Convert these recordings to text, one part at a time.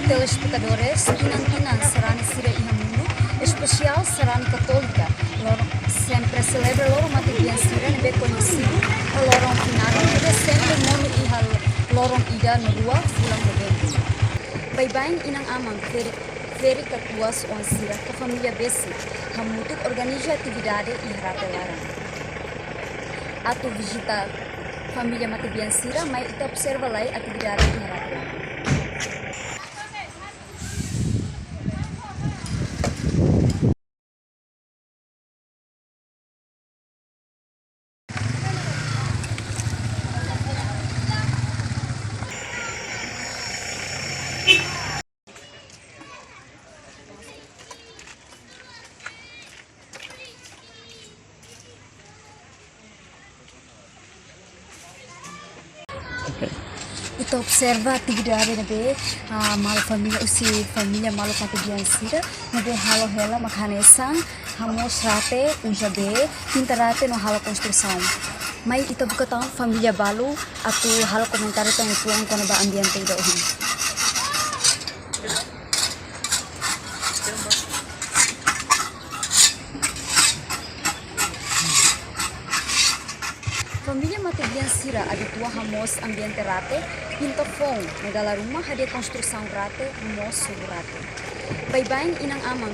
Telespectadores, tinan-tinan serani sira iha mundo, especial serani católica. Loro sempre celebra loro matibian sira nebe conhecido, a lorong finado nebe sempre mono iha lorong ida no rua fulang novembro. Bye-bye inang amang feri katuas on sira ke família Bessi, hamutuk organiza atividade iha ratelara. Atu visita família matibian sira, mai ita observa lai atividade iha ratelara. Ito observa atividade nebe mal família usi família malo matibian sira nebe halo hela makhanesang hamos rate ujabe pintarate no halo construção. Mai ito buka tahu família balu atau halo komentar itu yang tuang kono ba ambiente ida uhin. Família Matibian Sira ada tua hamos ambiente rate, pinto fong, negala rumah ada construção rate, hamos suhu rate. Bye-bye inang amang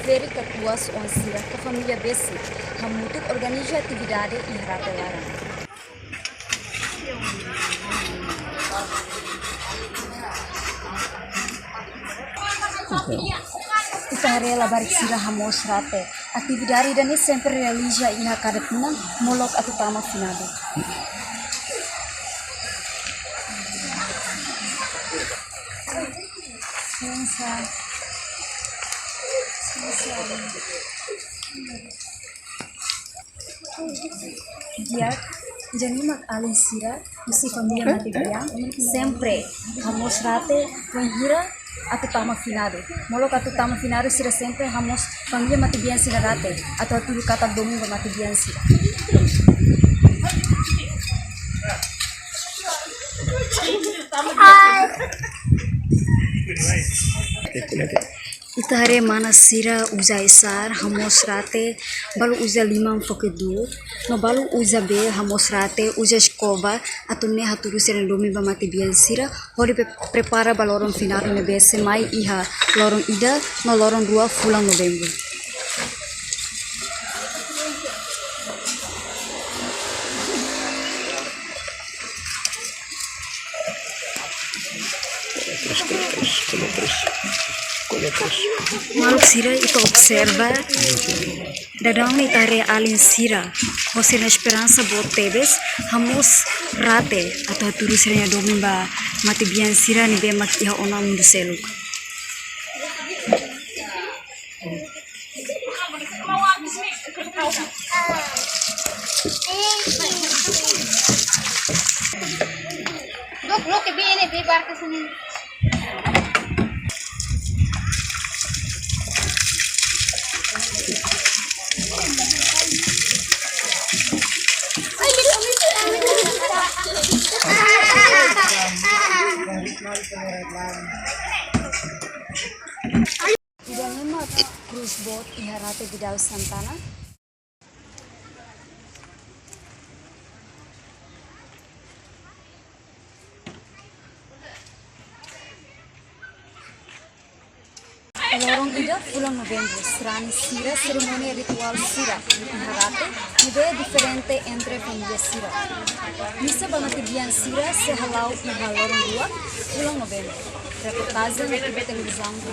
feri katuas on sira ke família Bessi, hamutuk organiza atividade e rate larang. Ita rela barik sira hamos rate. Atividade dani sempre realiza iha kada pinang molok atau tama finado. Dia janimak alin sira mesti família Matibian sempre hamos rate menghira atau tama finado. Molok atau tama finado sira sempre hamos família Matibian sira rate atau tudo kata domingo Matibian sira. Ita hare mana sira uza isar hamos rate balu uza limang fokedu no balu uza be hamos rate uza escova atau ne haturu sira domingo Matibian sira hori prepara balorong finado ne bese mai iha lorong ida no lorong 2 fulang novembro. Maluk sira itu observa dadang ni tare alin sira você na esperança botebes hamos rate atau turu sira domimba Matibian sira ni be mak iha ona mundu seluk. Look ke bini di bar ke sini. Tidak nyemat cruise boat iharate di Daus Santana. Lorong ida bulan Novembro, serani sira ceremonia ritual sira iharate nebe diferente entre família sira. Misa Matibian sira se halau iha lorong 2 bulan Novembro. Reportagem na TV televisão do